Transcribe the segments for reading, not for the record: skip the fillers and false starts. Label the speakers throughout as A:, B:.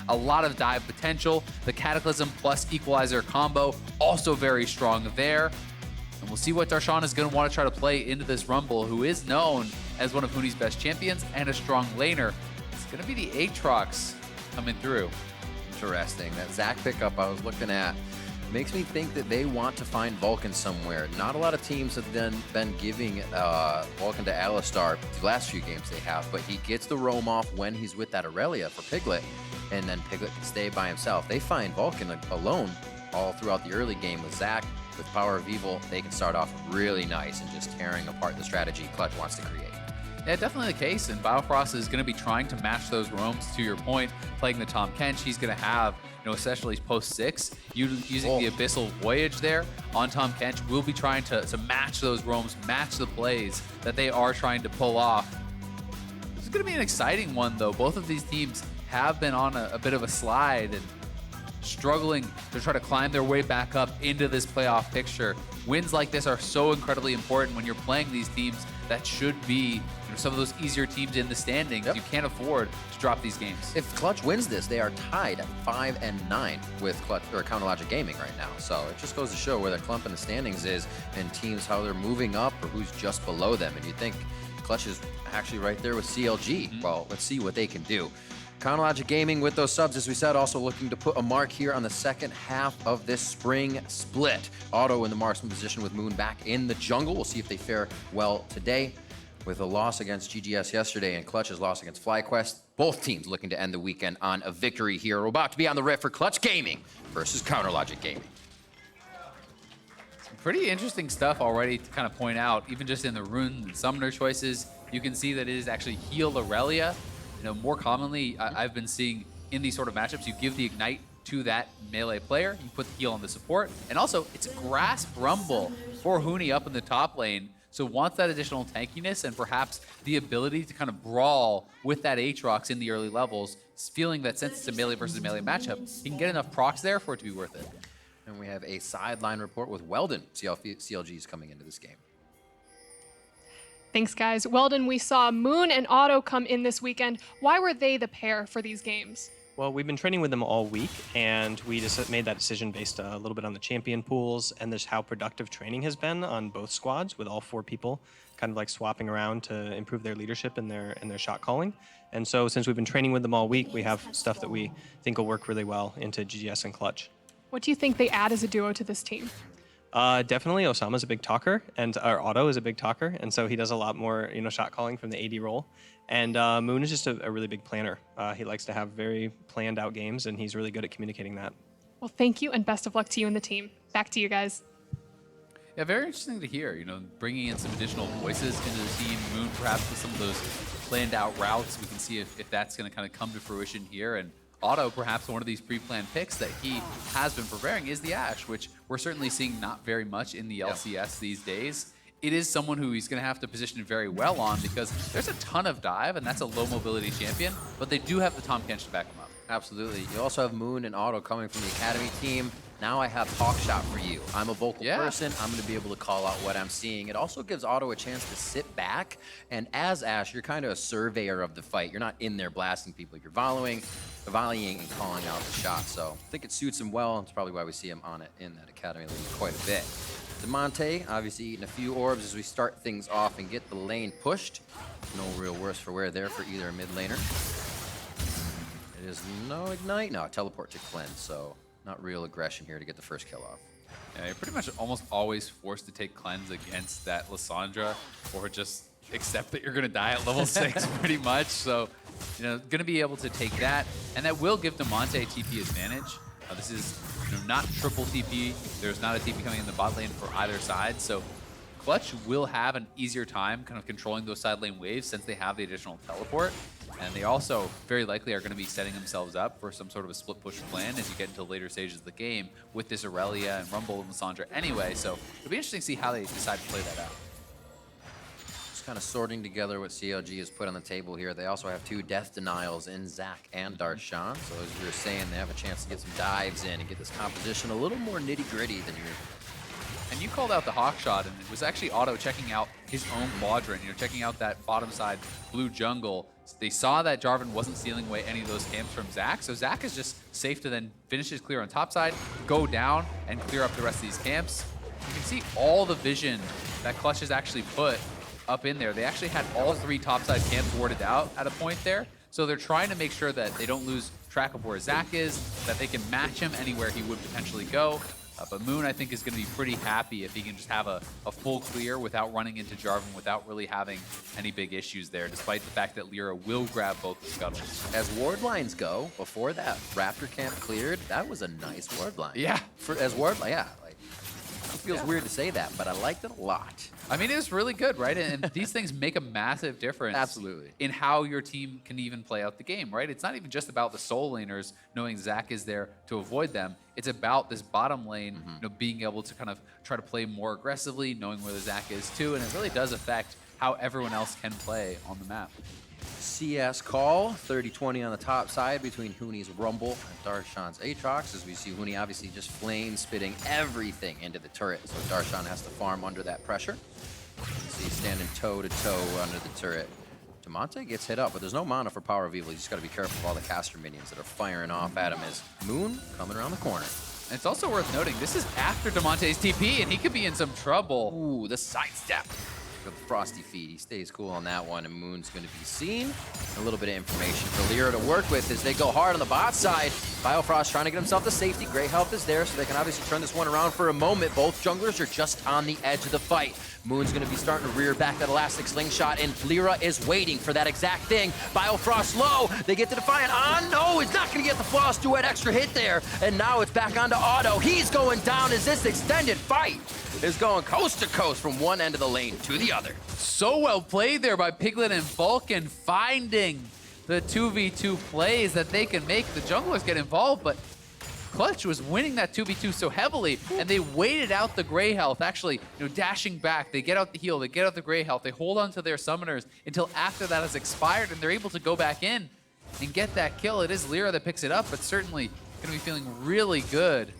A: a lot of dive potential. The Cataclysm plus Equalizer combo, also very strong there. And we'll see what Darshan is going to want to try to play into this Rumble, who is known as one of Huni's best champions and a strong laner. It's going to be the Aatrox coming through.
B: Interesting. That Zac pickup I was looking at makes me think that they want to find Vulcan somewhere. Not a lot of teams have then been giving Vulcan to Alistar the last few games they have, but he gets the roam off when he's with that Irelia for Piglet, and then Piglet can stay by himself. They find Vulcan alone all throughout the early game with Zac. With PowerOfEvil, they can start off really nice and just tearing apart the strategy Clutch wants to create.
A: Yeah, definitely the case, and Biofrost is going to be trying to match those roams, to your point, playing the Tahm Kench. He's going to have, essentially post 6, using the Abyssal Voyage there on Tahm Kench. We'll be trying to match those roams, match the plays that they are trying to pull off. This is going to be an exciting one, though. Both of these teams have been on a bit of a slide and struggling to try to climb their way back up into this playoff picture. Wins like this are so incredibly important when you're playing these teams that should be some of those easier teams in the standings. Yep. You can't afford to drop these games.
B: If Clutch wins this, they are tied at 5-9 with Clutch or CounterLogic Gaming right now. So it just goes to show where the clump in the standings is, and teams how they're moving up or who's just below them. And you think Clutch is actually right there with CLG. Mm-hmm. Well, let's see what they can do. CounterLogic Gaming with those subs, as we said, also looking to put a mark here on the second half of this spring split. Auto in the marksman position with Moon back in the jungle. We'll see if they fare well today. With a loss against GGS yesterday and Clutch's loss against FlyQuest, both teams looking to end the weekend on a victory here. We're about to be on the rift for Clutch Gaming versus CounterLogic Gaming.
A: Some pretty interesting stuff already to kind of point out, even just in the rune and summoner choices. You can see that it is actually heal Irelia. More commonly, I've been seeing in these sort of matchups, you give the ignite to that melee player, you put the heal on the support, and also it's a grasp rumble for Huni up in the top lane. So wants that additional tankiness and perhaps the ability to kind of brawl with that Aatrox in the early levels, feeling that since it's a melee versus melee matchup, he can get enough procs there for it to be worth it.
B: And we have a sideline report with Weldon. See how CLG is coming into this game.
C: Thanks, guys. Weldon, we saw Moon and Auto come in this weekend. Why were they the pair for these games?
D: Well, we've been training with them all week, and we just made that decision based a little bit on the champion pools and just how productive training has been on both squads, with all 4 people kind of like swapping around to improve their leadership and their shot calling. And so since we've been training with them all week, we have stuff that we think will work really well into GGS and Clutch.
C: What do you think they add as a duo to this team?
D: Definitely Osama's a big talker, and our Auto is a big talker, and so he does a lot more, shot calling from the AD role. And Moon is just a really big planner. He likes to have very planned out games, and he's really good at communicating that.
C: Well, thank you, and best of luck to you and the team. Back to you guys.
A: Yeah, very interesting to hear, bringing in some additional voices into the team. Moon perhaps with some of those planned out routes. We can see if that's going to kind of come to fruition here. And Auto, perhaps one of these pre-planned picks that he has been preparing is the Ashe, which we're certainly seeing not very much in the LCS these days. It is someone who he's going to have to position very well on because there's a ton of dive, and that's a low mobility champion, but they do have the Tahm Kench to back him up.
B: Absolutely. You also have Moon and Auto coming from the Academy team. Now I have Talk Shot for you. I'm a vocal person. I'm going to be able to call out what I'm seeing. It also gives Auto a chance to sit back. And as Ashe, you're kind of a surveyor of the fight. You're not in there blasting people. You're volleying and calling out the shot. So I think it suits him well. It's probably why we see him on it in that Academy league quite a bit. Damonte, obviously eating a few orbs as we start things off and get the lane pushed. No real worse for wear there for either mid laner. It is no ignite. No, teleport to cleanse. So not real aggression here to get the first kill off.
A: Yeah, you're pretty much almost always forced to take cleanse against that Lissandra, or just accept that you're going to die at level 6 pretty much. So, going to be able to take that, and that will give Damonte TP advantage. This is not triple TP. There's not a TP coming in the bot lane for either side. So Clutch will have an easier time kind of controlling those side lane waves since they have the additional teleport. And they also very likely are going to be setting themselves up for some sort of a split push plan as you get into later stages of the game with this Irelia and Rumble and Lissandra anyway. So it'll be interesting to see how they decide to play that out.
B: Just kind of sorting together what CLG has put on the table here. They also have 2 death denials in Zac and Darshan. So as you were saying, they have a chance to get some dives in and get this composition a little more nitty-gritty than you're...
A: And you called out the hawk shot, and it was actually Auto checking out his own quadrant, checking out that bottom side blue jungle, They saw that Jarvan wasn't stealing away any of those camps from Zach, so Zach is just safe to then finish his clear on top side, go down, and clear up the rest of these camps. You can see all the vision that Clutch has actually put up in there. They actually had all 3 topside camps warded out at a point there, so they're trying to make sure that they don't lose track of where Zach is, that they can match him anywhere he would potentially go. But Moon, I think, is going to be pretty happy if he can just have a full clear without running into Jarvan, without really having any big issues there, despite the fact that Lira will grab both the scuttles.
B: As ward lines go, before that Raptor camp cleared, that was a nice ward line.
A: Yeah.
B: As ward line, yeah. Like, it feels weird to say that, but I liked it a lot.
A: I mean, it was really good, right? And these things make a massive difference.
B: Absolutely.
A: In how your team can even play out the game, right? It's not even just about the soul laners knowing Zach is there to avoid them. It's about this bottom lane, being able to kind of try to play more aggressively, knowing where the Zach is too, and it really does affect how everyone else can play on the map.
B: CS call, 30-20 on the top side between Huni's Rumble and Darshan's Aatrox, as we see Huni obviously just flame spitting everything into the turret, so Darshan has to farm under that pressure. You can see standing toe-to-toe under the turret. Damonte gets hit up, but there's no mana for PowerOfEvil. You just got to be careful of all the caster minions that are firing off at him as Moon coming around the corner.
A: And it's also worth noting, this is after Damonte's TP, and he could be in some trouble.
B: Ooh, the sidestep. The Frosty feed. He stays cool on that one, and Moon's going to be seen. A little bit of information for Lira to work with as they go hard on the bot side. Biofrost trying to get himself to safety. Great health is there, so they can obviously turn this one around for a moment. Both junglers are just on the edge of the fight. Moon's going to be starting to rear back that elastic slingshot, and Lira is waiting for that exact thing. Biofrost low. They get to Defiant. Ah, no, he's not going to get the Floss Duet extra hit there. And now it's back onto Auto. He's going down as this extended fight is going coast to coast from one end of the lane to the other.
A: So well played there by Piglet and Vulcan, finding the 2v2 plays that they can make. The junglers get involved, but Clutch was winning that 2v2 so heavily, and they waited out the gray health, actually, dashing back. They get out the heal, they get out the gray health, they hold on to their summoners until after that has expired, and they're able to go back in and get that kill. It is Lira that picks it up, but certainly going to be feeling really good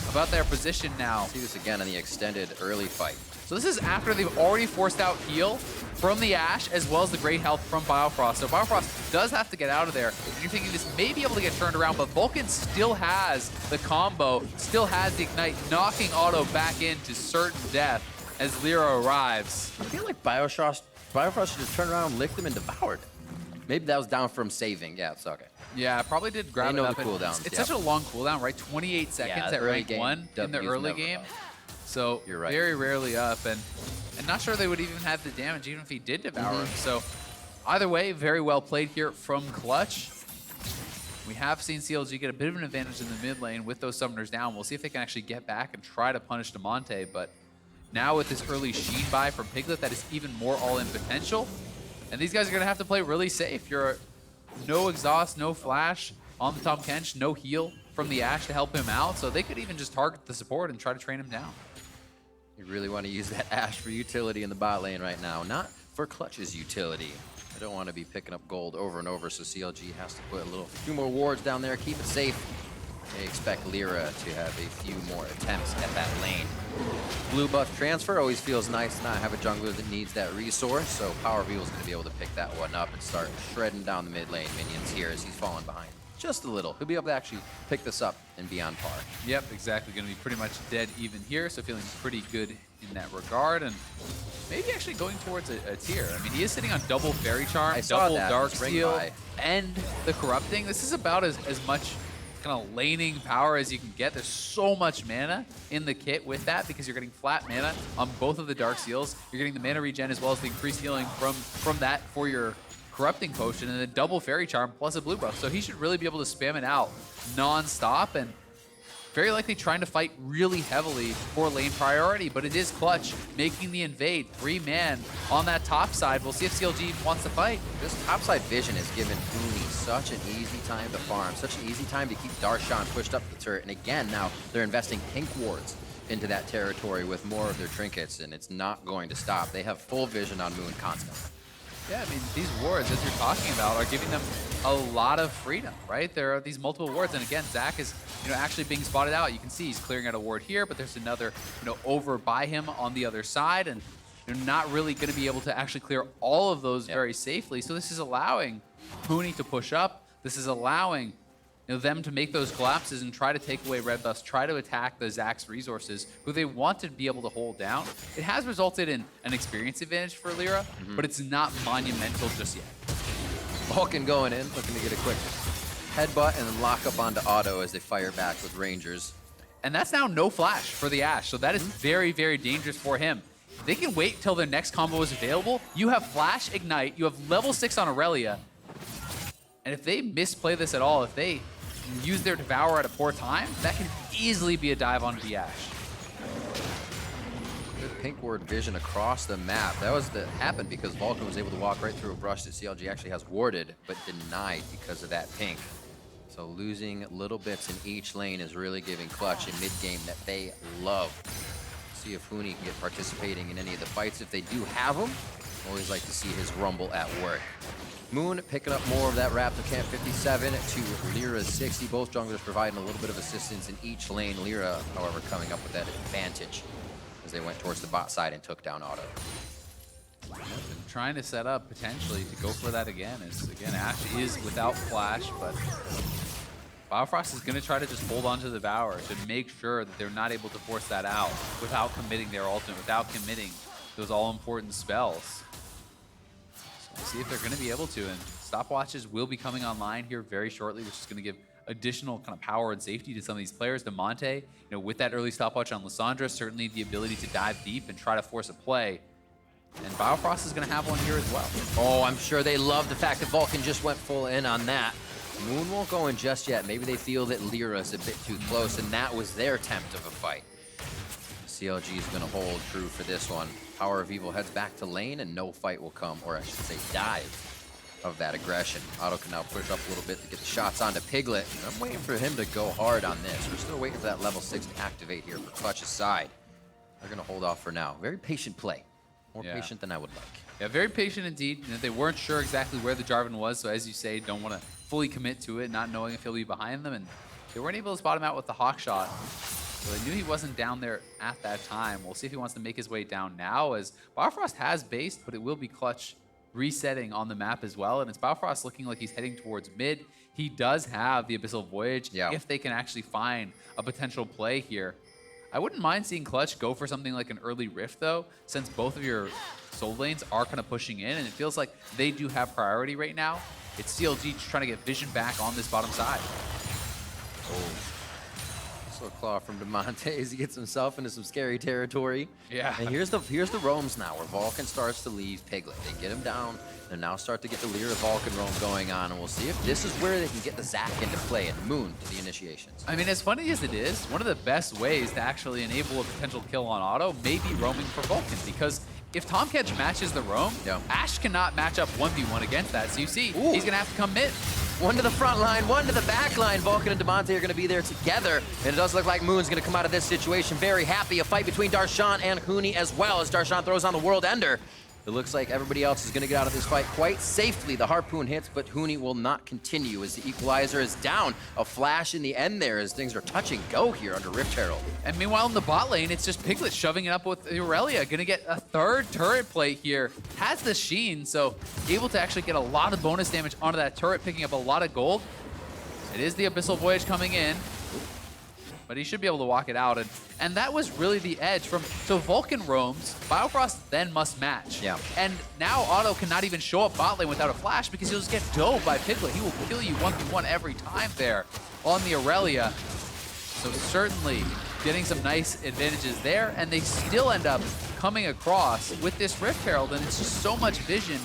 A: about their position now.
B: See this again in the extended early fight.
A: So this is after they've already forced out heal from the Ashe, as well as the great health from Biofrost. So Biofrost does have to get out of there. And you're thinking this may be able to get turned around, but Vulcan still has the combo, still has the Ignite, knocking Auto back into certain death as Lira arrives.
B: I feel like Biofrost should just turn around, licked him, and devoured it. Maybe that was down from saving. Yeah, it's okay.
A: Yeah, probably did grab it up.
B: The cooldowns.
A: It's such a long cooldown, right? 28 seconds at rank 1 in the early game. So
B: you're right.
A: Very rarely up, and not sure they would even have the damage even if he did devour him. So either way, very well played here from Clutch. We have seen CLG get a bit of an advantage in the mid lane with those summoners down. We'll see if they can actually get back and try to punish Damonte, but now with this early Sheen buy from Piglet, that is even more all-in potential. And these guys are going to have to play really safe. You're no exhaust, no flash on the Tahm Kench, no heal from the Ashe to help him out, so they could even just target the support and try to train him down.
B: You really want to use that Ashe for utility in the bot lane right now, not for Clutch's utility. I don't want to be picking up gold over and over, so CLG has to put a few more wards down there, keep it safe. They expect Lira to have a few more attempts at that lane. Blue buff transfer always feels nice to not have a jungler that needs that resource, so PowerOfEvil is going to be able to pick that one up and start shredding down the mid lane minions here as he's falling behind. Just a little. He'll be able to actually pick this up and be on par.
A: Yep, exactly. Going to be pretty much dead even here, so feeling pretty good in that regard, and maybe actually going towards a tier. I mean, he is sitting on double Fairy Charm, double Dark Seal, and the Corrupting. This is about as much kind of laning power as you can get. There's so much mana in the kit with that because you're getting flat mana on both of the Dark Seals. You're getting the mana regen as well as the increased healing from that for your Corrupting Potion, and then double Fairy Charm plus a blue buff. So he should really be able to spam it out non-stop, and very likely trying to fight really heavily for lane priority, but it is Clutch making the invade. 3-man on that top side. We'll see if CLG wants to fight.
B: This topside vision has given Huni such an easy time to farm, such an easy time to keep Darshan pushed up the turret. And again, now they're investing pink wards into that territory with more of their trinkets, and it's not going to stop. They have full vision on Moon constantly.
A: Yeah, I mean, these wards, as you're talking about, are giving them a lot of freedom, right? There are these multiple wards, and again, Zach is, actually being spotted out. You can see he's clearing out a ward here, but there's another, over by him on the other side, and you're not really going to be able to actually clear all of those very safely. So this is allowing Huni to push up. This is allowing them to make those collapses and try to take away red buffs, try to attack the Zax's resources, who they want to be able to hold down. It has resulted in an experience advantage for Lira, but it's not monumental just yet.
B: Vulcan going in, looking to get a quick headbutt and then lock up onto Auto as they fire back with Rangers.
A: And that's now no flash for the Ashe, so that is very, very dangerous for him. They can wait till their next combo is available. You have flash, ignite, you have level 6 on Irelia, and if they misplay this at all, if they use their Devour at a poor time, that can easily be a dive on the Ashe.
B: Good pink ward vision across the map. That happened because Vulcan was able to walk right through a brush that CLG actually has warded, but denied because of that pink. So losing little bits in each lane is really giving Clutch a mid-game that they love. See if Huni can get participating in any of the fights. If they do have them, always like to see his rumble at work. Moon picking up more of that Raptor Camp 57 to Lira's 60. Both junglers providing a little bit of assistance in each lane. Lira, however, coming up with that advantage as they went towards the bot side and took down Auto.
A: And trying to set up potentially to go for that again. As again, Ashe is without flash, but Biofrost is going to try to just hold on to the Devour to make sure that they're not able to force that out without committing their ultimate, without committing those all-important spells. We'll see if they're going to be able to, and stopwatches will be coming online here very shortly, which is going to give additional kind of power and safety to some of these players. Damonte, with that early stopwatch on Lissandra, certainly the ability to dive deep and try to force a play. And Biofrost is going to have one here as well.
B: Oh, I'm sure they love the fact that Vulcan just went full in on that. Moon won't go in just yet. Maybe they feel that Lira's a bit too close, and that was their attempt of a fight. CLG is going to hold true for this one. PowerOfEvil heads back to lane, and no fight will come, or I should say dive, of that aggression. Auto can now push up a little bit to get the shots onto Piglet. I'm waiting for him to go hard on this. We're still waiting for that level 6 to activate here for Clutch's side. They're going to hold off for now. Very patient play. More patient than I would like.
A: Yeah, very patient indeed. They weren't sure exactly where the Jarvan was, so as you say, don't want to fully commit to it, not knowing if he'll be behind them, and they weren't able to spot him out with the hawk shot. So they knew he wasn't down there at that time. We'll see if he wants to make his way down now, as Biofrost has based, but it will be Clutch resetting on the map as well. And it's Biofrost looking like he's heading towards mid. He does have the Abyssal Voyage if they can actually find a potential play here. I wouldn't mind seeing Clutch go for something like an early Rift, though, since both of your soul lanes are kind of pushing in, and it feels like they do have priority right now. It's CLG just trying to get vision back on this bottom side.
B: Oh. So claw from Damonte as he gets himself into some scary territory.
A: Yeah.
B: And here's the roams now where Vulcan starts to leave Piglet. They get him down and now start to get the Lira Vulcan roam going on, and we'll see if this is where they can get the Zac into play and Moon to the initiations.
A: I mean, as funny as it is, one of the best ways to actually enable a potential kill on Auto may be roaming for Vulcan, because if Tahm Kench matches the roam, Ashe cannot match up 1v1 against that. So you see, he's going to have to come mid.
B: One to the front line, one to the back line. Vulcan and Damonte are going to be there together. And it does look like Moon's going to come out of this situation very happy. A fight between Darshan and Huni as well, as Darshan throws on the World Ender. It looks like everybody else is going to get out of this fight quite safely. The harpoon hits, but Huni will not continue as the equalizer is down. A flash in the end there as things are touch and go here under Rift Herald.
A: And meanwhile in the bot lane, it's just Piglet shoving it up with Irelia. Going to get a third turret play here. Has the Sheen, so able to actually get a lot of bonus damage onto that turret, picking up a lot of gold. It is the Abyssal Voyage coming in, but he should be able to walk it out. And that was really the edge from, so Vulcan roams, Biofrost then must match.
B: Yeah.
A: And now Auto cannot even show up bot lane without a flash because he'll just get dove by Piglet. He will kill you 1v1 every time there on the Irelia. So certainly getting some nice advantages there, and they still end up coming across with this Rift Herald, and it's just so much vision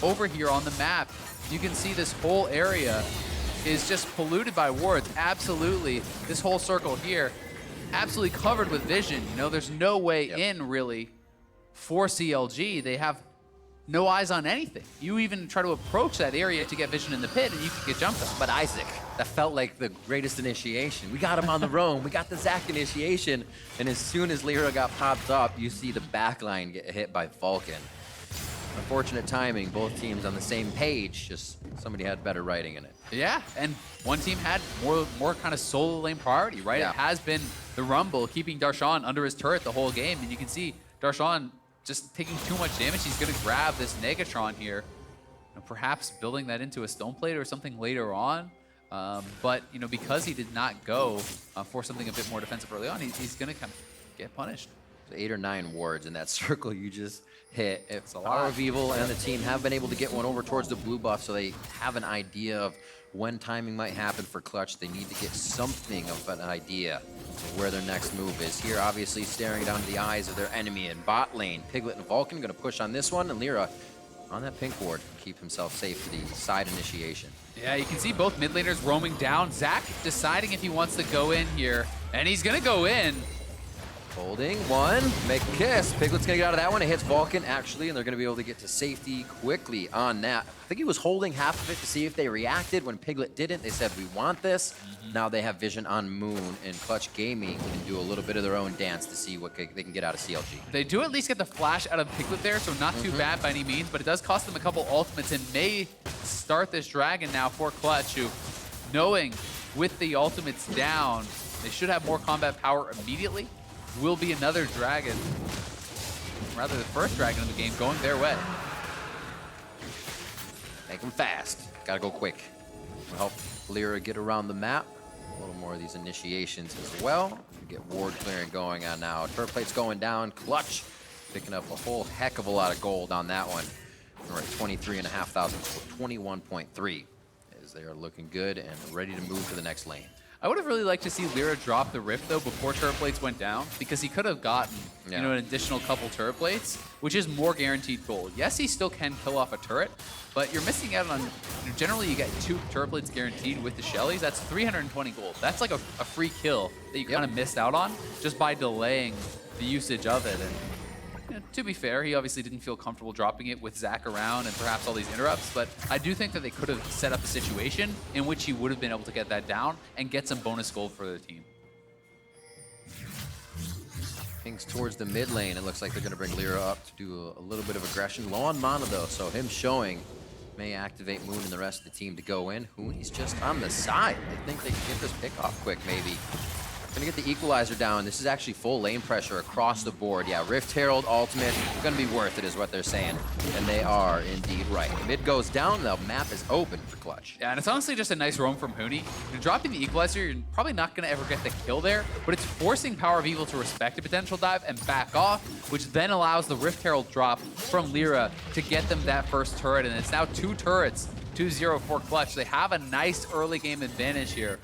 A: over here on the map. You can see this whole area is just polluted by wards, absolutely. This whole circle here, absolutely covered with vision. There's no way in, really, for CLG. They have no eyes on anything. You even try to approach that area to get vision in the pit, and you can get jumped on.
B: But Isaac, that felt like the greatest initiation. We got him on the roam. We got the Zac initiation. And as soon as Lira got popped up, you see the backline get hit by Vulcan. Unfortunate timing, both teams on the same page, just somebody had better writing in it.
A: Yeah, and one team had more kind of solo lane priority, right?
B: Yeah.
A: It has been the Rumble keeping Darshan under his turret the whole game, and you can see Darshan just taking too much damage. He's going to grab this Negatron here. perhaps building that into a stone plate or something later on. But because he did not go for something a bit more defensive early on, he's going to kind of get punished.
B: 8 or 9 wards in that circle you just hit. If
A: a lot.
B: PowerOfEvil and the team have been able to get one over towards the blue buff, so they have an idea of when timing might happen for clutch. They need to get something of an idea of where their next move is. Here, obviously, staring down the eyes of their enemy in bot lane. Piglet and Vulcan going to push on this one, and Lira on that pink ward to keep himself safe for the side initiation.
A: Yeah, you can see both mid laners roaming down. Zach deciding if he wants to go in here, and he's going to go in.
B: Holding one, make a kiss. Piglet's gonna get out of that one. It hits Vulcan actually, and they're gonna be able to get to safety quickly on that. I think he was holding half of it to see if they reacted. When Piglet didn't, they said, we want this. Now they have vision on Moon, and Clutch Gaming can do a little bit of their own dance to see what they can get out of CLG.
A: They do at least get the flash out of Piglet there, so not too bad by any means, but it does cost them a couple ultimates and may start this dragon now for Clutch, who, knowing with the ultimates down, they should have more combat power immediately. Will be another dragon, rather the first dragon in the game, going their way.
B: Make them fast. Gotta go quick. We'll help Lira get around the map. A little more of these initiations as well. We get ward clearing going on now. Turret plate's going down. Clutch picking up a whole heck of a lot of gold on that one. We're at 23,500, 21.3 as they are looking good and ready to move to the next lane.
A: I would have really liked to see Lira drop the Rift, though, before turret plates went down, because he could have gotten, an additional couple turret plates, which is more guaranteed gold. Yes, he still can kill off a turret, but you're missing out on, generally you get 2 turret plates guaranteed with the Shellies. That's 320 gold. That's like a free kill that you kind of missed out on just by delaying the usage of it. And to be fair, he obviously didn't feel comfortable dropping it with Zach around and perhaps all these interrupts, but I do think that they could have set up a situation in which he would have been able to get that down and get some bonus gold for the team.
B: Pings towards the mid lane. It looks like they're going to bring Lira up to do a little bit of aggression. Low on mana though, so him showing may activate Moon and the rest of the team to go in. Huni's just on the side. I think they can get this pick off quick maybe. Gonna get the equalizer down. This is actually full lane pressure across the board. Yeah, Rift Herald ultimate, gonna be worth it is what they're saying. And they are indeed right. Mid goes down, the map is open for Clutch.
A: Yeah, and it's honestly just a nice roam from Huni. You're dropping the equalizer, you're probably not gonna ever get the kill there, but it's forcing PowerOfEvil to respect a potential dive and back off, which then allows the Rift Herald drop from Lira to get them that first turret, and it's now 2 turrets, 2-0 for Clutch. They have a nice early game advantage here.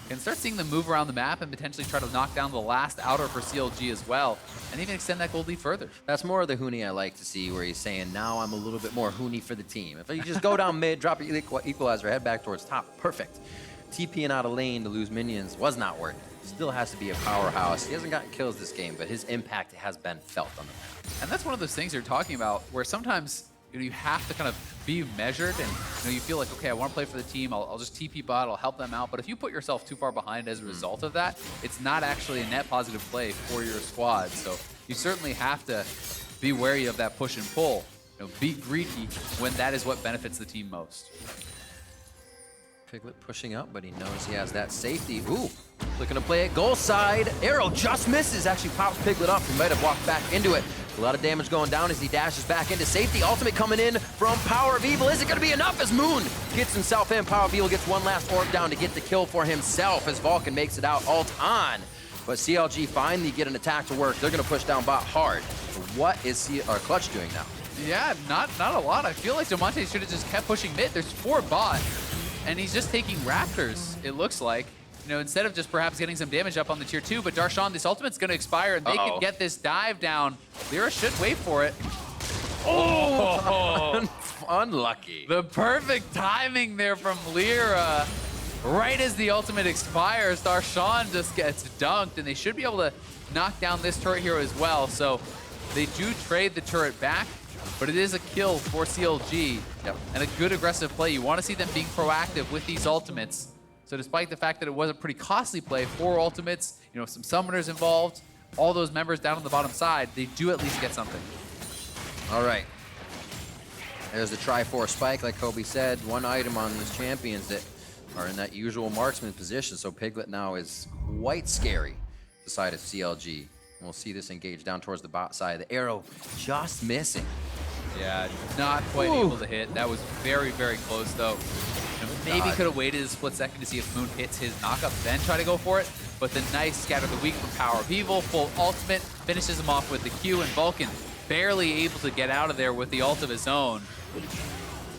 A: Can start seeing them move around the map and potentially try to knock down the last outer for CLG as well, and even extend that gold lead further.
B: That's more of the Huni I like to see, where he's saying, now I'm a little bit more Huni for the team. If you just go down mid, drop your equalizer, head back towards top, perfect. TPing out of lane to lose minions was not worth it. Still has to be a powerhouse. He hasn't gotten kills this game, but his impact has been felt on the map.
A: And that's one of those things you're talking about, where sometimes you have to kind of be measured, and you feel like, okay, I want to play for the team, I'll just TP bot, I'll help them out. But if you put yourself too far behind as a result of that, it's not actually a net positive play for your squad. So you certainly have to be wary of that push and pull. Be greedy when that is what benefits the team most.
B: Piglet pushing up, but he knows he has that safety. Ooh, looking to play it goal side. Arrow just misses, actually pops Piglet up. He might have walked back into it. A lot of damage going down as he dashes back into safety. Ultimate coming in from PowerOfEvil. Is it going to be enough as Moon gets himself in? PowerOfEvil gets one last orb down to get the kill for himself as Vulcan makes it out ult on. But CLG finally get an attack to work. They're going to push down bot hard. What is Clutch doing now?
A: Yeah, not a lot. I feel like Damonte should have just kept pushing mid. There's 4 bot, and he's just taking Raptors, it looks like. Instead of just perhaps getting some damage up on the tier 2, but Darshan, this ultimate's going to expire, and they can get this dive down. Lira should wait for it. Oh!
B: Unlucky.
A: The perfect timing there from Lira. Right as the ultimate expires, Darshan just gets dunked, and they should be able to knock down this turret hero as well. So they do trade the turret back, but it is a kill for CLG, and a good aggressive play. You want to see them being proactive with these ultimates. So despite the fact that it was a pretty costly play, 4 ultimates, some summoners involved, all those members down on the bottom side, they do at least get something.
B: All right. There's the Tri-4 spike, like Kobe said. One item on these champions that are in that usual marksman position. So Piglet now is quite scary, the side of CLG. We'll see this engage down towards the bot side. The arrow just missing.
A: Yeah, not quite able to hit. That was very, very close, though. Maybe could have waited a split second to see if Moon hits his knockup, then try to go for it. But the nice Scatter the Weak from PowerOfEvil, full ultimate, finishes him off with the Q, and Vulcan barely able to get out of there with the ult of his own.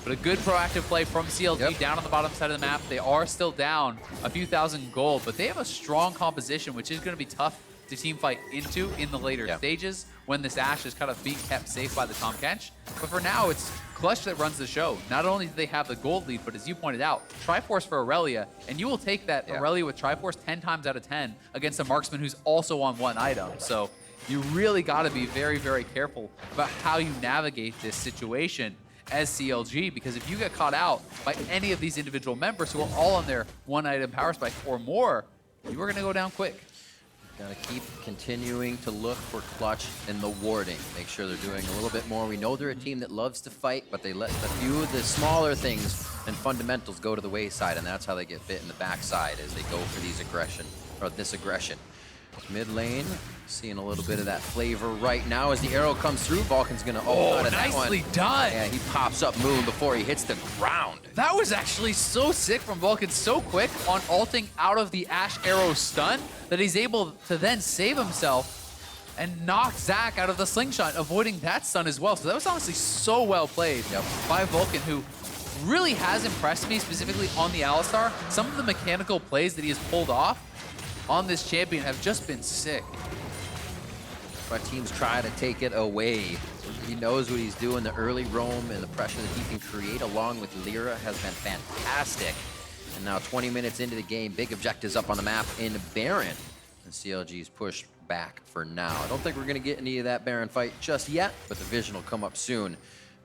A: But a good proactive play from CLG down on the bottom side of the map. They are still down a few thousand gold, but they have a strong composition, which is going to be tough to team fight into in the later stages when this Ashe is kind of being kept safe by the Tahm Kench. But for now, it's Clutch that runs the show. Not only do they have the gold lead, but as you pointed out, Triforce for Irelia, and you will take that Irelia with Triforce 10 times out of 10 against a marksman who's also on one item. So you really got to be very, very careful about how you navigate this situation as CLG, because if you get caught out by any of these individual members who are all on their one item power spike or more, you are going to go down quick.
B: Gotta keep continuing to look for Clutch in the warding. Make sure they're doing a little bit more. We know they're a team that loves to fight, but they let a few of the smaller things and fundamentals go to the wayside, and that's how they get bit in the backside as they go for these this aggression. Mid lane, seeing a little bit of that flavor right now as the arrow comes through. Vulcan's gonna out of that one.
A: Nicely done.
B: Yeah, he pops up Moon before he hits the ground.
A: That was actually so sick from Vulcan, so quick on ulting out of the Ashe arrow stun that he's able to then save himself and knock Zach out of the slingshot, avoiding that stun as well. So that was honestly so well played by Vulcan, who really has impressed me, specifically on the Alistar. Some of the mechanical plays that he has pulled off on this champion have just been sick.
B: But teams try to take it away. He knows what he's doing. The early roam and the pressure that he can create along with Lira has been fantastic. And now 20 minutes into the game, big objectives up on the map in Baron. And CLG's pushed back for now. I don't think we're going to get any of that Baron fight just yet, but the vision will come up soon.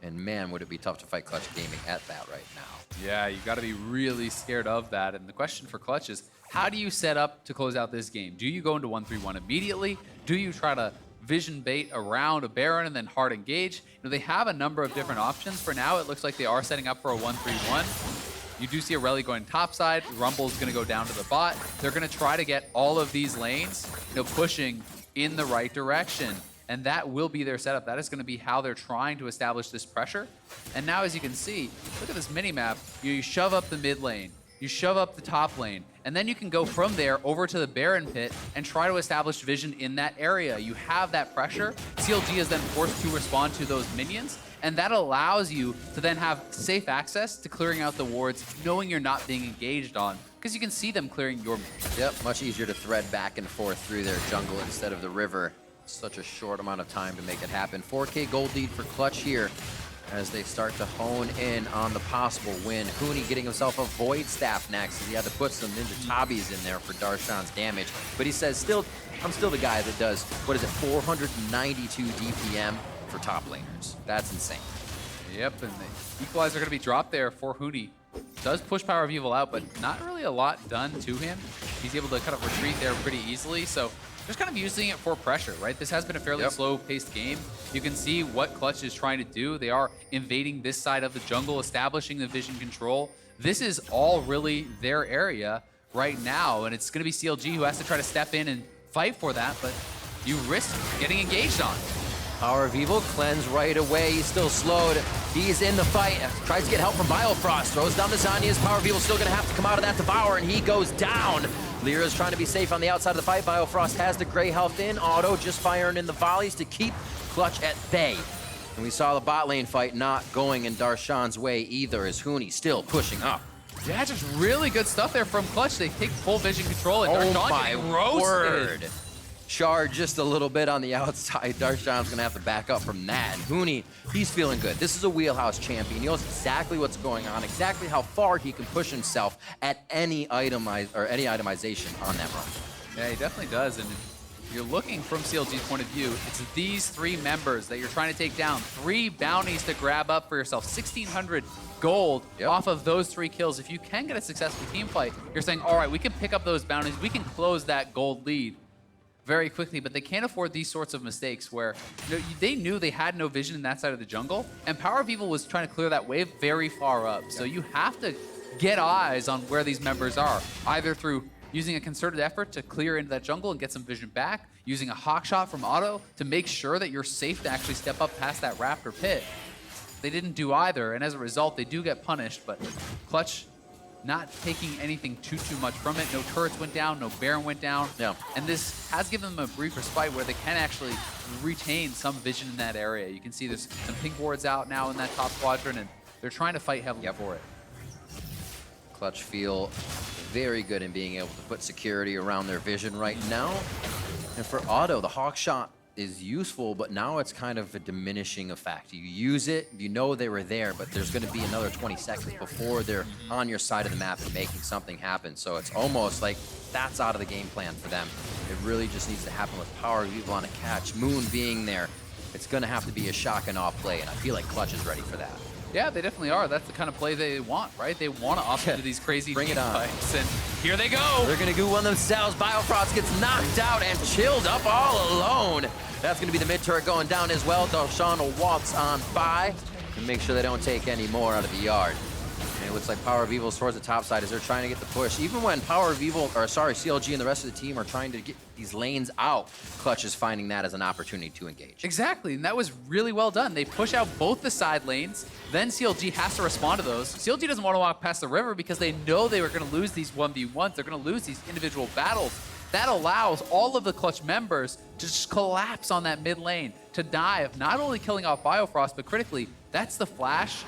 B: And man, would it be tough to fight Clutch Gaming at that right now.
A: Yeah, you got to be really scared of that. And the question for Clutch is, how do you set up to close out this game? Do you go into 1-3-1 immediately? Do you try to vision bait around a Baron and then hard engage? You know, they have a number of different options. For now, it looks like they are setting up for a 1-3-1. You do see Irelia going topside. Rumble's going to go down to the bot. They're going to try to get all of these lanes, pushing in the right direction. And that will be their setup. That is going to be how they're trying to establish this pressure. And now, as you can see, look at this mini-map. You shove up the mid lane. You shove up the top lane, and then you can go from there over to the Baron pit and try to establish vision in that area. You have that pressure. CLG is then forced to respond to those minions, and that allows you to then have safe access to clearing out the wards, knowing you're not being engaged on, because you can see them clearing your minions.
B: Yep, much easier to thread back and forth through their jungle instead of the river. Such a short amount of time to make it happen. 4K gold lead for Clutch here as they start to hone in on the possible win. Huni getting himself a Void Staff next, as he had to put some Ninja Tabis in there for Darshan's damage. But he says, I'm still the guy that does, 492 DPM for top laners. That's insane.
A: Yep, and the equalizer going to be dropped there for Huni. Does push PowerOfEvil out, but not really a lot done to him. He's able to kind of retreat there pretty easily, so just kind of using it for pressure, right? This has been a fairly slow-paced game. You can see what Clutch is trying to do. They are invading this side of the jungle, establishing the vision control. This is all really their area right now, and it's going to be CLG who has to try to step in and fight for that, but you risk getting engaged on.
B: PowerOfEvil cleanse right away. He's still slowed. He's in the fight. Tries to get help from Biofrost. Throws down the Zanya's. PowerOfEvil's still going to have to come out of that devour, and he goes down. Lira's trying to be safe on the outside of the fight. Biofrost has the gray health in. Auto just firing in the volleys to keep Clutch at bay. And we saw the bot lane fight not going in Darshan's way either, as Huni still pushing up.
A: Yeah, just really good stuff there from Clutch. They take full vision control, and Darshan getting roasted.
B: Shard just a little bit on the outside. Darshan's gonna have to back up from that. And Huni, he's feeling good. This is a wheelhouse champion. He knows exactly what's going on, exactly how far he can push himself at any itemization on that run.
A: Yeah, he definitely does. And if you're looking from CLG's point of view, it's these three members that you're trying to take down. 3 bounties to grab up for yourself. 1,600 gold off of those 3 kills. If you can get a successful team fight, you're saying, all right, we can pick up those bounties. We can close that gold lead very quickly, but they can't afford these sorts of mistakes where they knew they had no vision in that side of the jungle, and PowerOfEvil was trying to clear that wave very far up. So you have to get eyes on where these members are, either through using a concerted effort to clear into that jungle and get some vision back, using a hawk shot from Auto to make sure that you're safe to actually step up past that raptor pit. they didn't do either, and as a result, they do get punished, but Clutch not taking anything too much from it. No turrets went down, no Baron went down.
B: Yeah.
A: And this has given them a brief respite where they can actually retain some vision in that area. You can see there's some pink wards out now in that top quadrant, and they're trying to fight heavily for it.
B: Clutch feel very good in being able to put security around their vision right now. And for Auto, the hawk shot is useful, but now it's kind of a diminishing effect. You use it, you know they were there, but there's going to be another 20 seconds before they're on your side of the map and making something happen. So it's almost like that's out of the game plan for them. It really just needs to happen with PowerOfEvil on a catch. Moon being there, it's going to have to be a shock and off play, and I feel like Clutch is ready for that.
A: Yeah, they definitely are. That's the kind of play they want, right? They want to opt into these crazy
B: Bring it on.
A: fights, and here they go.
B: They're going to do one themselves. Biofrost gets knocked out and chilled up all alone. That's going to be the mid turret going down as well. Darshan will waltz on by and make sure they don't take any more out of the yard. And it looks like PowerOfEvil's towards the top side as they're trying to get the push. Even when CLG and the rest of the team are trying to get these lanes out, Clutch is finding that as an opportunity to engage.
A: Exactly, and that was really well done. They push out both the side lanes, then CLG has to respond to those. CLG doesn't want to walk past the river because they know they were going to lose these 1v1s. They're going to lose these individual battles. That allows all of the Clutch members to just collapse on that mid lane, to dive, not only killing off Biofrost, but critically, that's the flash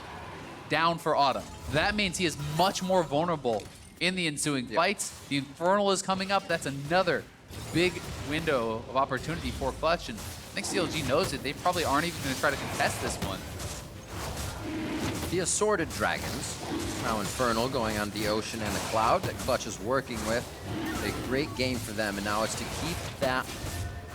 A: down for Autumn. That means he is much more vulnerable in the ensuing fights. The Infernal is coming up. That's another big window of opportunity for Clutch, and I think CLG knows it. They probably aren't even going to try to contest this one.
B: The Assorted Dragons, now Infernal going on the Ocean and the Cloud that Clutch is working with. A great game for them, and now it's to keep that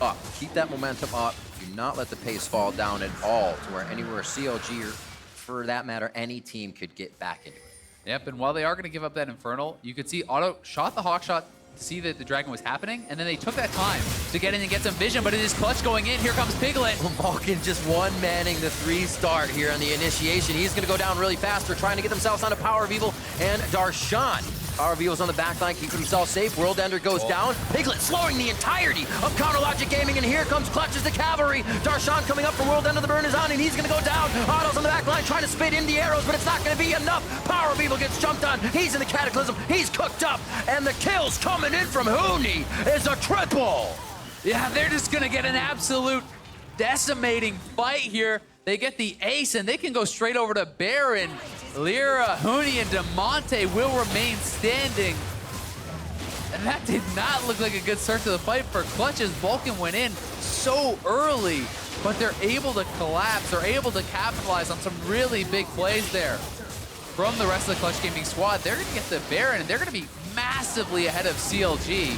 B: up, keep that momentum up. Do not let the pace fall down at all to where anywhere CLG, or for that matter, any team could get back into it.
A: Yep, and while they are going to give up that Infernal, you could see Auto shot the Hawk shot to see that the Dragon was happening, and then they took that time to get in and get some vision, but it is Clutch going in. Here comes Piglet.
B: Vulcan just one-manning the 3-start here on the initiation. He's going to go down really fast. They're trying to get themselves onto PowerOfEvil and Darshan. PowerOfEvil's on the back line, keeping himself safe. World Ender goes down. Piglet slowing the entirety of Counterlogic Gaming, and here comes Clutch as the cavalry. Darshan coming up from World Ender, the burn is on, and he's going to go down. Otto's on the back line trying to spit in the arrows, but it's not going to be enough. PowerOfEvil gets jumped on. He's in the Cataclysm. He's cooked up, and the kills coming in from Huni is a triple.
A: Yeah, they're just going to get an absolute decimating fight here. They get the ace, and they can go straight over to Baron. Lira, Huni, and Damonte will remain standing. And that did not look like a good start to the fight for Clutch as Vulcan went in so early, but they're able to collapse. They're able to capitalize on some really big plays there from the rest of the Clutch Gaming squad. They're going to get the Baron, and they're going to be massively ahead of CLG.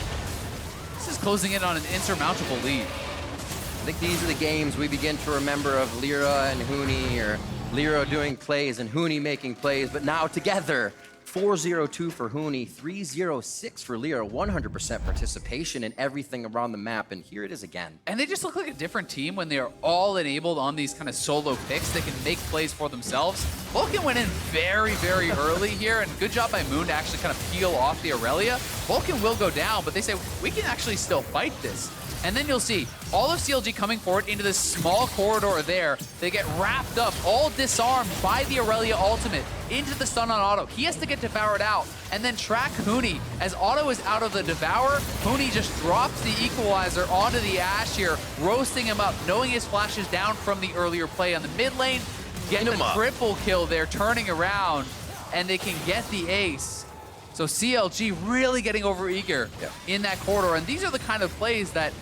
A: This is closing in on an insurmountable lead.
B: I think these are the games we begin to remember of Lira and Huni, or Lira doing plays and Huni making plays, but now together, 4-0-2 for Huni, 3-0-6 for Lira, 100% participation in everything around the map, and here it is again.
A: And they just look like a different team when they are all enabled on these kind of solo picks. They can make plays for themselves. Vulcan went in very, very early here, and good job by Moon to actually kind of peel off the Irelia. Vulcan will go down, but they say, we can actually still fight this. And then you'll see all of CLG coming forward into this small corridor there. They get wrapped up, all disarmed by the Irelia ultimate into the stun on Auto. He has to get devoured out and then track Huni. As Auto is out of the devour, Huni just drops the equalizer onto the Ashe here, roasting him up, knowing his flash is down from the earlier play on the mid lane. Getting the triple kill there, turning around, and they can get the ace. So CLG really getting overeager in that corridor. And these are the kind of plays that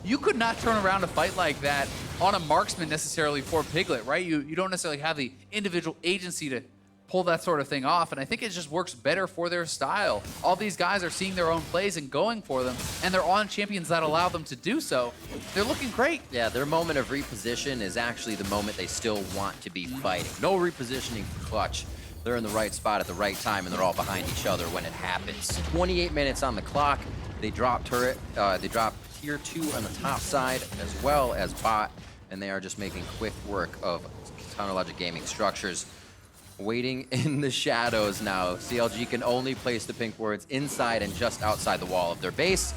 A: you could not turn around a fight like that on a marksman necessarily for Piglet, right? You don't necessarily have the individual agency to pull that sort of thing off, and I think it just works better for their style. All these guys are seeing their own plays and going for them, and they're on champions that allow them to do so. They're looking great.
B: Yeah, their moment of reposition is actually the moment they still want to be fighting. No repositioning for Clutch. They're in the right spot at the right time, and they're all behind each other when it happens. 28 minutes on the clock. They drop turret, they drop tier 2 on the top side, as well as bot, and they are just making quick work of Counterlogic Gaming structures. Waiting in the shadows now. CLG can only place the pink wards inside and just outside the wall of their base.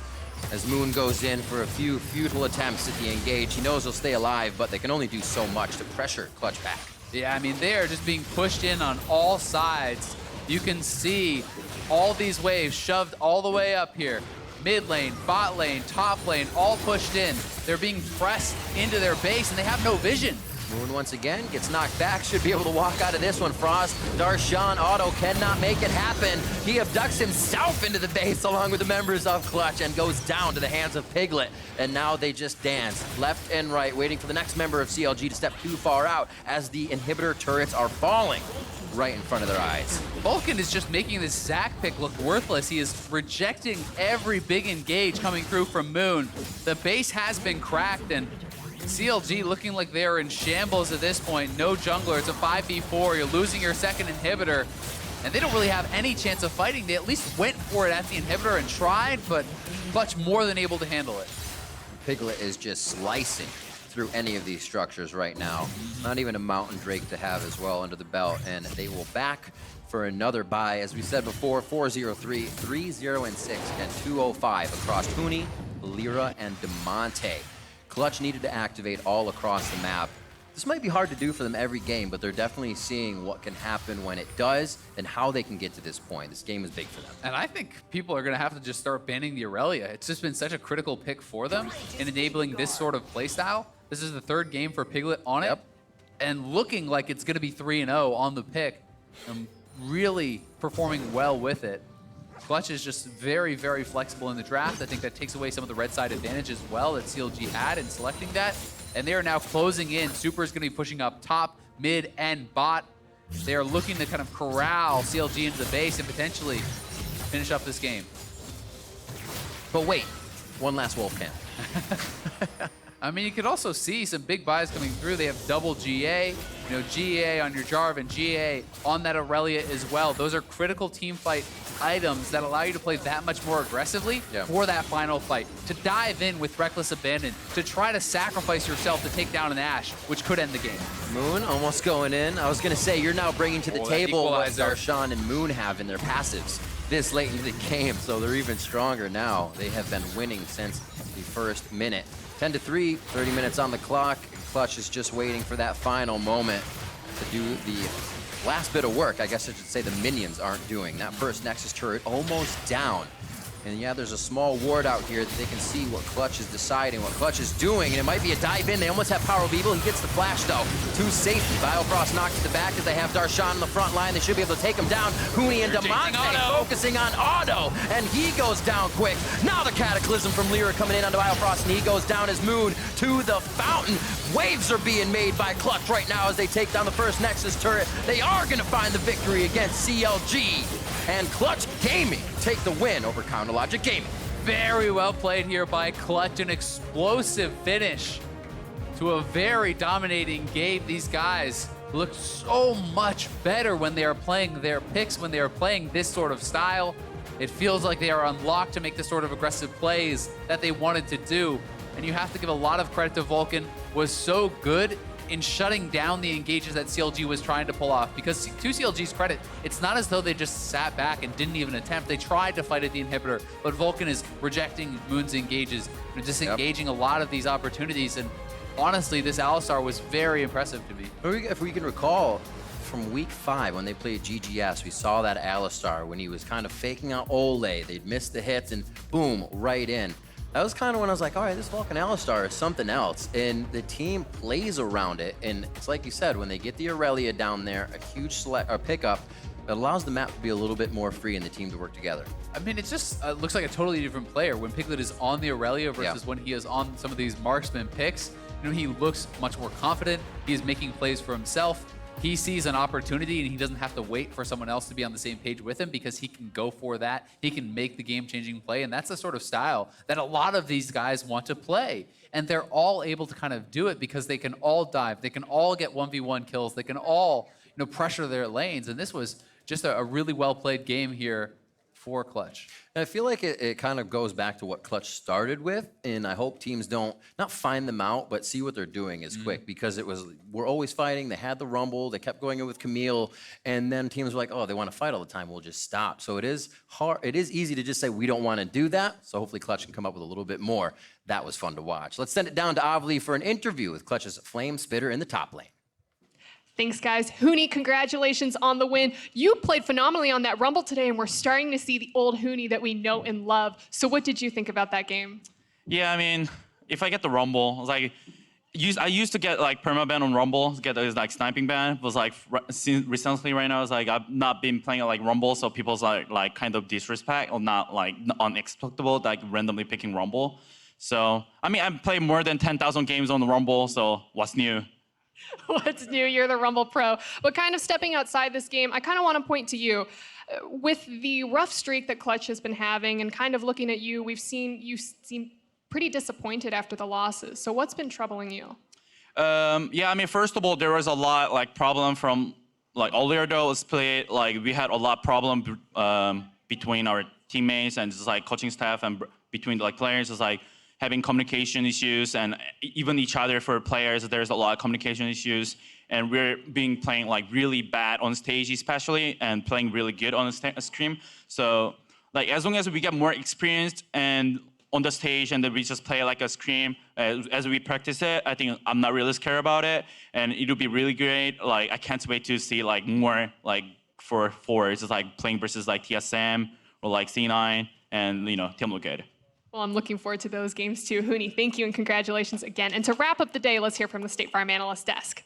B: As Moon goes in for a few futile attempts at the engage, he knows he'll stay alive, but they can only do so much to pressure Clutch back.
A: Yeah, I mean, they are just being pushed in on all sides. You can see all these waves shoved all the way up here. Mid lane, bot lane, top lane, all pushed in. They're being pressed into their base, and they have no vision.
B: Moon once again gets knocked back, should be able to walk out of this one. Frost, Darshan, Auto cannot make it happen. He abducts himself into the base along with the members of Clutch and goes down to the hands of Piglet. And now they just dance left and right, waiting for the next member of CLG to step too far out as the inhibitor turrets are falling right in front of their eyes.
A: Vulcan is just making this Zac pick look worthless. He is rejecting every big engage coming through from Moon. The base has been cracked, and CLG looking like they're in shambles at this point. No jungler, it's a 5v4. You're losing your second inhibitor, and they don't really have any chance of fighting. They at least went for it at the inhibitor and tried, but Clutch more than able to handle it.
B: Piglet is just slicing through any of these structures right now. Not even a Mountain Drake to have as well under the belt, and they will back for another bye. As we said before, 4-0-3, 3-0-6, and 2-0-5 across Huni, Lira, and Damonte. Clutch needed to activate all across the map. This might be hard to do for them every game, but they're definitely seeing what can happen when it does and how they can get to this point. This game is big for them.
A: And I think people are going to have to just start banning the Irelia. It's just been such a critical pick for them in enabling this sort of playstyle. This is the third game for Piglet on it, and looking like it's going to be 3-0 on the pick, and really performing well with it. Clutch is just very, very flexible in the draft. I think that takes away some of the red side advantage as well that CLG had in selecting that. And they are now closing in. Super is going to be pushing up top, mid, and bot. They are looking to kind of corral CLG into the base and potentially finish up this game.
B: But wait, one last wolf camp.
A: I mean, you could also see some big buys coming through. They have double GA, GA on your Jarvan, GA on that Irelia as well. Those are critical team fight items that allow you to play that much more aggressively for that final fight. To dive in with reckless abandon, to try to sacrifice yourself to take down an Ashe, which could end the game.
B: Moon almost going in. I was going to say, you're now bringing to the table what Darshan and Moon have in their passives this late into the game, so they're even stronger now. They have been winning since the first minute. 10-3, 30 minutes on the clock. Clutch is just waiting for that final moment to do the last bit of work. I guess I should say the minions aren't doing. That first Nexus turret almost down. And yeah, there's a small ward out here that they can see what Clutch is deciding, what Clutch is doing, and it might be a dive in. They almost have PowerOfEvil. He gets the flash, though, to safety. Biofrost knocked to the back as they have Darshan in the front line. They should be able to take him down. Huni and Damonte focusing on Auto, and he goes down quick. Now the Cataclysm from Lira coming in onto Biofrost, and he goes down as Moon to the fountain. Waves are being made by Clutch right now as they take down the first Nexus turret. They are going to find the victory against CLG. And Clutch Gaming take the win over Counterlogic Gaming.
A: Very well played here by Clutch. An explosive finish to a very dominating game. These guys look so much better when they are playing their picks, when they are playing this sort of style. It feels like they are unlocked to make the sort of aggressive plays that they wanted to do. And you have to give a lot of credit to Vulcan. Was so good in shutting down the engages that CLG was trying to pull off. Because to CLG's credit, it's not as though they just sat back and didn't even attempt. They tried to fight at the inhibitor, but Vulcan is rejecting Moon's engages and disengaging a lot of these opportunities. And honestly, this Alistar was very impressive to me.
B: If we can recall, from week 5 when they played GGS, we saw that Alistar when he was kind of faking out Ole. They'd miss the hits and boom, right in. That was kind of when I was like, all right, this Vulcan Alistar is something else. And the team plays around it. And it's like you said, when they get the Irelia down there, a huge pickup, it allows the map to be a little bit more free and the team to work together.
A: I mean, it just looks like a totally different player when Piglet is on the Irelia versus when he is on some of these marksman picks. He looks much more confident. He is making plays for himself. He sees an opportunity and he doesn't have to wait for someone else to be on the same page with him because he can go for that. He can make the game-changing play, and that's the sort of style that a lot of these guys want to play. And they're all able to kind of do it because they can all dive. They can all get 1v1 kills. They can all pressure their lanes. And this was just a really well-played game here for Clutch.
B: And I feel like it kind of goes back to what Clutch started with, and I hope teams don't not find them out, but see what they're doing is quick, because we're always fighting. They had the Rumble, they kept going in with Camille, and then teams were like, oh, they want to fight all the time, we'll just stop. So it is hard. It is easy to just say we don't want to do that. So hopefully Clutch can come up with a little bit more. That was fun to watch. Let's send it down to Avli for an interview with Clutch's Flame Spitter in the top lane.
C: Thanks, guys. Huni, congratulations on the win. You played phenomenally on that Rumble today, and we're starting to see the old Huni that we know and love. So what did you think about that game?
E: Yeah, I mean, if I get the Rumble, it's like, I used to get like permaban on Rumble, get those like sniping ban. It was like recently right now, it's like I've not been playing like Rumble, so people's like kind of disrespect or not like unacceptable, like randomly picking Rumble. So I mean, I've played more than 10,000 games on the Rumble, so what's new?
C: What's new? You're the Rumble Pro. But kind of stepping outside this game, I kind of want to point to you. With the rough streak that Clutch has been having and kind of looking at you, we've seen you seem pretty disappointed after the losses. So what's been troubling you?
E: Yeah, I mean, first of all, there was a lot like problem from like earlier though split. Like we had a lot problem between our teammates and just like coaching staff and between like players. It's like having communication issues and even each other for players. There's a lot of communication issues, and we're playing like really bad on stage especially, and playing really good on the screen. So like as long as we get more experienced and on the stage and then we just play like a scream as we practice it, I think I'm not really scared about it, and it'll be really great. Like I can't wait to see like more like for forwards, just like playing versus like TSM or like C9 and Team look good.
C: Well, I'm looking forward to those games too. Huni, thank you and congratulations again. And to wrap up the day, let's hear from the State Farm Analyst desk.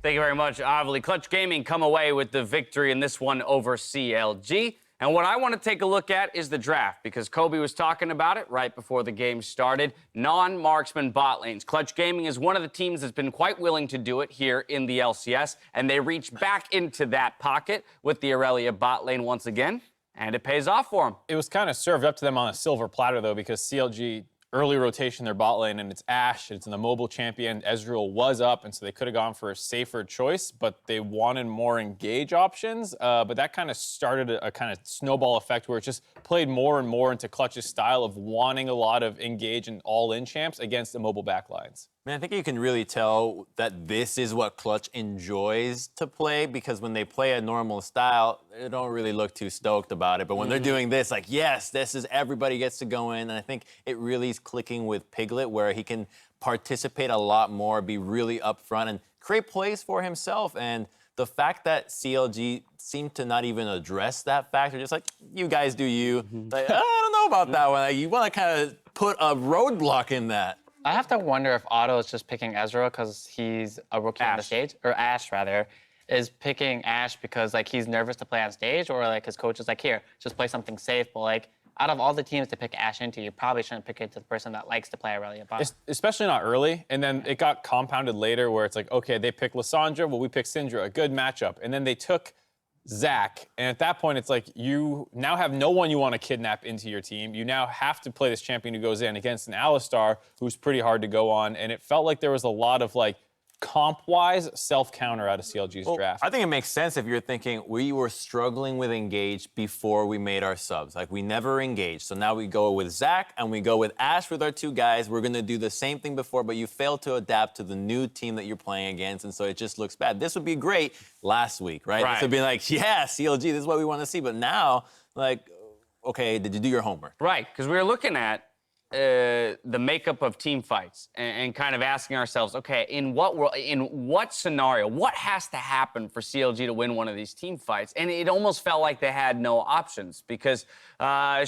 F: Thank you very much, Avli. Clutch Gaming come away with the victory in this one over CLG. And what I want to take a look at is the draft, because Kobe was talking about it right before the game started. Non-marksman bot lanes. Clutch Gaming is one of the teams that's been quite willing to do it here in the LCS, and they reach back into that pocket with the Irelia bot lane once again, and it pays off for them.
G: It was kind of served up to them on a silver platter, though, because CLG early rotation their bot lane, and it's Ashe, it's in the mobile champion. Ezreal was up, and so they could have gone for a safer choice, but they wanted more engage options. But that kind of started a kind of snowball effect where it just played more and more into Clutch's style of wanting a lot of engage and all-in champs against the mobile backlines.
H: Man, I think you can really tell that this is what Clutch enjoys to play, because when they play a normal style, they don't really look too stoked about it. But when they're doing this, like, yes, this is everybody gets to go in. And I think it really is clicking with Piglet, where he can participate a lot more, be really upfront, and create plays for himself. And the fact that CLG seemed to not even address that fact, they're just like, you guys do you. Like, I don't know about that one. Like, you want to kind of put a roadblock in that.
I: I have to wonder if Otto is just picking Ezreal because he's a rookie on the stage, or Ashe rather, is picking Ashe because like he's nervous to play on stage, or like his coach is like, here, just play something safe. But like out of all the teams to pick Ashe into, you probably shouldn't pick it to the person that likes to play Irelia bot.
G: Especially not early, and then it got compounded later where it's like, okay, they pick Lissandra, well, we pick Syndra, a good matchup. And then they took Zach, and at that point, it's like you now have no one you want to kidnap into your team. You now have to play this champion who goes in against an Alistar who's pretty hard to go on, and it felt like there was a lot of like comp-wise self-counter out of CLG's draft.
H: I think it makes sense if you're thinking we were struggling with engage before we made our subs. Like, we never engaged. So now we go with Zach and we go with Ashe with our two guys. We're going to do the same thing before, but you failed to adapt to the new team that you're playing against, and so it just looks bad. This would be great last week, right? This would be like, yeah, CLG, this is what we want to see. But now, like, okay, did you do your homework?
F: Right, because we were looking at the makeup of team fights and kind of asking ourselves, okay, in what scenario, what has to happen for CLG to win one of these team fights? And it almost felt like they had no options because,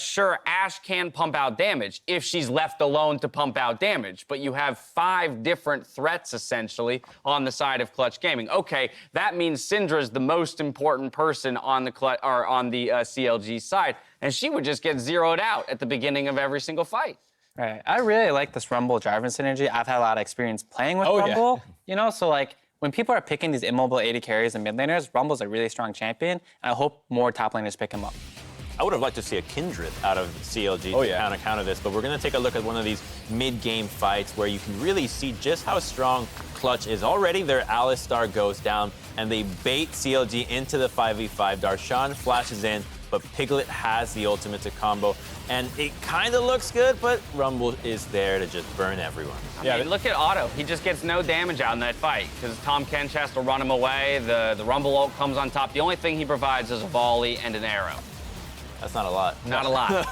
F: sure, Ashe can pump out damage if she's left alone to pump out damage, but you have 5 different threats, essentially, on the side of Clutch Gaming. Okay, that means Syndra is the most important person on the CLG side, and she would just get zeroed out at the beginning of every single fight.
I: Right. I really like this Rumble Jarvan synergy. I've had a lot of experience playing with Rumble, you know, so like when people are picking these immobile AD carries and mid laners, Rumble's a really strong champion, and I hope more top laners pick him up.
H: I would have liked to see a Kindred out of CLG to counter this, but we're going to take a look at one of these mid-game fights where you can really see just how strong Clutch is. Already their Alistar goes down, and they bait CLG into the 5v5. Darshan flashes in, but Piglet has the ultimate to combo, and it kind of looks good, but Rumble is there to just burn everyone.
F: I mean, look at Otto. He just gets no damage out in that fight because Tahm Kench has to run him away. The Rumble ult comes on top. The only thing he provides is a volley and an arrow.
H: That's not a lot.
F: Not a lot.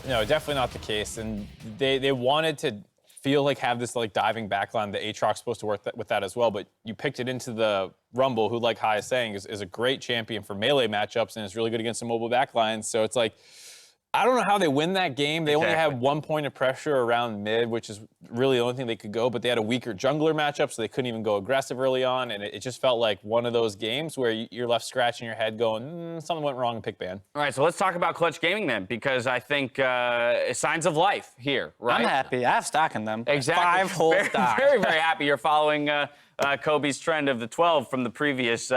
G: No, definitely not the case. And they wanted to feel like have this like diving backline. The Aatrox supposed to work with that as well, but you picked it into the Rumble, who, like Hai is saying, is a great champion for melee matchups and is really good against the mobile backlines. So it's like, I don't know how they win that game. They only had 1 point of pressure around mid, which is really the only thing they could go, but they had a weaker jungler matchup, so they couldn't even go aggressive early on, and it just felt like one of those games where you're left scratching your head going, something went wrong in pick ban.
F: All right, so let's talk about Clutch Gaming then, because I think signs of life here, right?
I: I'm happy. I have stock in them.
F: Exactly.
I: 5 whole stock.
F: Very, very happy you're following Kobe's trend of the 12 from the previous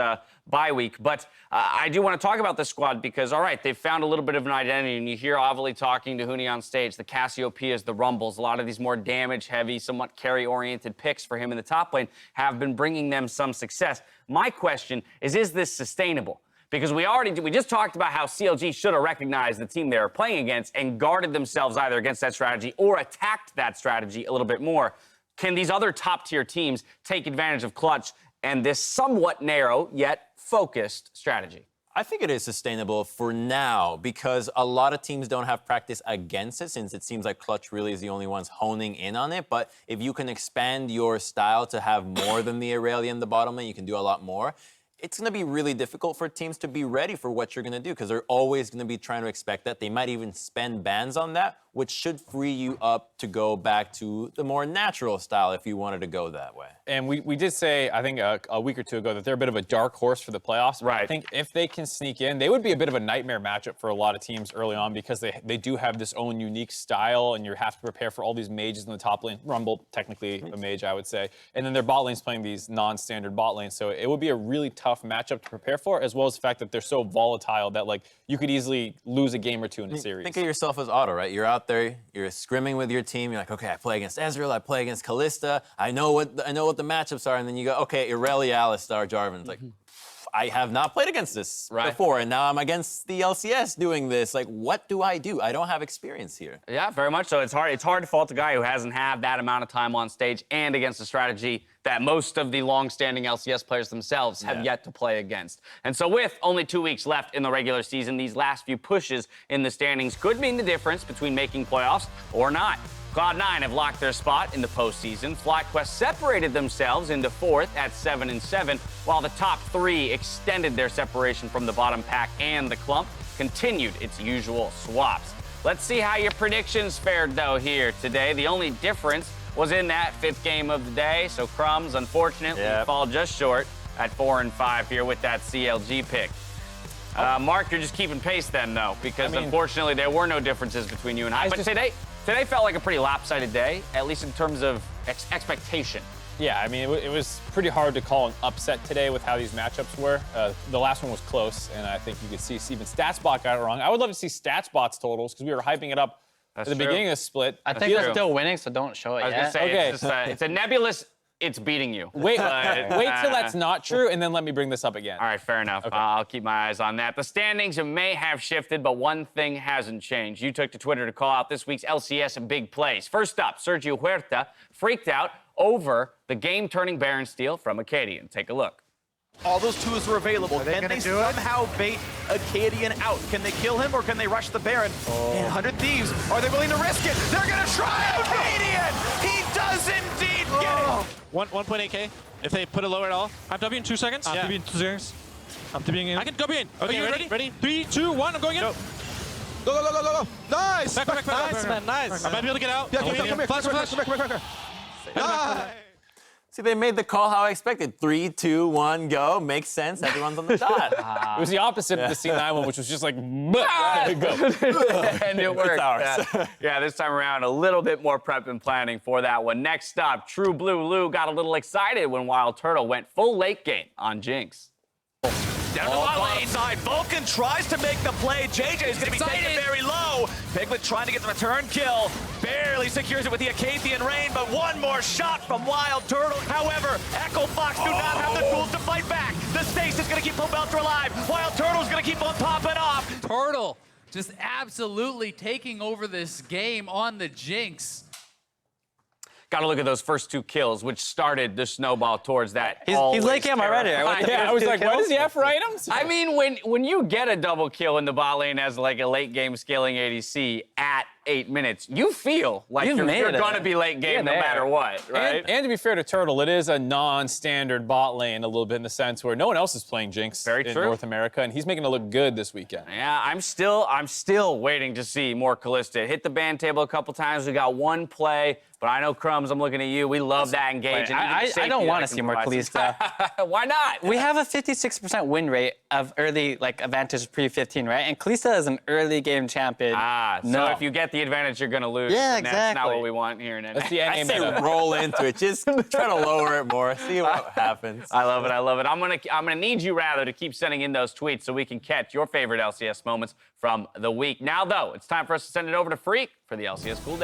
F: bye week. But I do want to talk about this squad because, all right, they've found a little bit of an identity, and you hear AvEvil talking to Huni on stage, the Cassiopeias, the Rumbles, a lot of these more damage-heavy, somewhat carry-oriented picks for him in the top lane have been bringing them some success. My question is this sustainable? Because we just talked about how CLG should have recognized the team they were playing against and guarded themselves either against that strategy or attacked that strategy a little bit more. Can these other top-tier teams take advantage of Clutch and this somewhat narrow yet focused strategy?
H: I think it is sustainable for now because a lot of teams don't have practice against it since it seems like Clutch really is the only ones honing in on it. But if you can expand your style to have more than the Irelia in the bottom lane, you can do a lot more. It's going to be really difficult for teams to be ready for what you're going to do because they're always going to be trying to expect that. They might even spend bans on that, which should free you up to go back to the more natural style if you wanted to go that way.
G: And we did say, I think a week or two ago, that they're a bit of a dark horse for the playoffs.
F: Right.
G: I think if they can sneak in, they would be a bit of a nightmare matchup for a lot of teams early on because they do have this own unique style, and you have to prepare for all these mages in the top lane. Rumble, technically a mage, I would say. And then their bot lane's playing these non-standard bot lanes. So it would be a really tough matchup to prepare for, as well as the fact that they're so volatile that like you could easily lose a game or two in a series.
H: Think of yourself as Otto, right? You're out there, you're scrimming with your team. You're like, okay, I play against Ezreal, I play against Kalista. I know what the matchups are, and then you go, okay, Irelia, Alistar, Jarvan. It's like, I have not played against this before, and now I'm against the LCS doing this. Like, what do? I don't have experience here.
F: Yeah, very much so. It's hard to fault a guy who hasn't had that amount of time on stage and against a strategy that most of the long-standing LCS players themselves have yet to play against. And so with only 2 weeks left in the regular season, these last few pushes in the standings could mean the difference between making playoffs or not. Cloud9 have locked their spot in the postseason. FlyQuest separated themselves into 4th at 7-7, while the top 3 extended their separation from the bottom pack, and the clump continued its usual swaps. Let's see how your predictions fared, though, here today. The only difference was in that 5th game of the day, so Crumbs, unfortunately, fall just short at 4-5 here with that CLG pick. Mark, you're just keeping pace then, though, because unfortunately there were no differences between you and I. But today felt like a pretty lopsided day, at least in terms of expectation.
G: Yeah, I mean, it was pretty hard to call an upset today with how these matchups were. The last one was close, and I think you could see even StatsBot got it wrong. I would love to see StatsBot's totals because we were hyping it up at the beginning of the split.
I: I think they're still winning, so don't show it yet.
F: I was going to say, it's a nebulous, it's beating you.
G: Wait till that's not true, and then let me bring this up again.
F: All right, fair enough. Okay. I'll keep my eyes on that. The standings may have shifted, but one thing hasn't changed. You took to Twitter to call out this week's LCS and big plays. First up, Sergio Huerta freaked out over the game-turning Baron steal from Acadian. Take a look.
J: All those tools were available. Can they somehow bait Acadian out? Can they kill him or can they rush the Baron? And 100 Thieves, are they willing to risk it? They're going to try Acadian! He does indeed get it!
K: 1.8k. If they put it lower at all. I'm W in 2 seconds.
L: I'm W in 2 seconds. I'm W in.
K: I can go in. Okay,
L: ready?
K: Ready? 3, 2, 1. I'm going in.
L: Go. Go. Nice!
K: Back.
I: Nice, man, nice.
K: I might be able to get out.
L: Yeah, come here.
K: Flash.
L: Nice!
H: See, they made the call how I expected. 3, 2, 1, go. Makes sense. Everyone's on the dot.
G: It was the opposite of the C9 one, which was just like, go.
F: And it worked.
H: It's ours.
F: Yeah, this time around, a little bit more prep and planning for that one. Next up, True Blue Lou got a little excited when Wild Turtle went full late game on Jinx.
J: Down to the bottom side, Vulcan tries to make the play. JJ is going to be taken very low. Piglet trying to get the return kill. Barely secures it with the Acadian Rain, but one more shot from Wild Turtle. However, Echo Fox do not have the tools to fight back. The Stace is going to keep Pobelter alive. Wild Turtle's going to keep on popping off.
A: Turtle just absolutely taking over this game on the Jinx.
F: Got to look at those first 2 kills, which started the snowball towards that.
I: He's late game already.
G: Yeah, I was like, what does he have for items?
F: I mean, when you get a double kill in the bot lane as like a late game scaling ADC at 8 minutes, you feel like
I: You've
F: you're
I: made it.
F: going to be late game no
I: there.
F: matter what, right?
G: And to be fair to Turtle, it is a non-standard bot lane a little bit in the sense where no one else is playing Jinx
F: Very
G: in
F: true.
G: North America, and he's making it look good this weekend.
F: Yeah, I'm still waiting to see more Callista. Hit the ban table a couple times. We got one play, but I know Crumbs, I'm looking at you. We love that engagement.
I: I don't want to see more Kalista.
F: Why not?
I: We have a 56% win rate of early advantage pre-15, right? And Kalista is an early game champion.
F: So if you get the advantage, you're gonna lose.
H: Yeah,
F: and That's not
H: exactly.
F: what we want here in
G: That's the
F: NA.
H: I
G: NA
H: say
G: meta.
H: roll into it. Just try to lower it more. See what happens.
F: I love it. I love it. I'm gonna need you rather to keep sending in those tweets so we can catch your favorite LCS moments from the week. Now though, it's time for us to send it over to Freak for the LCS cooldown.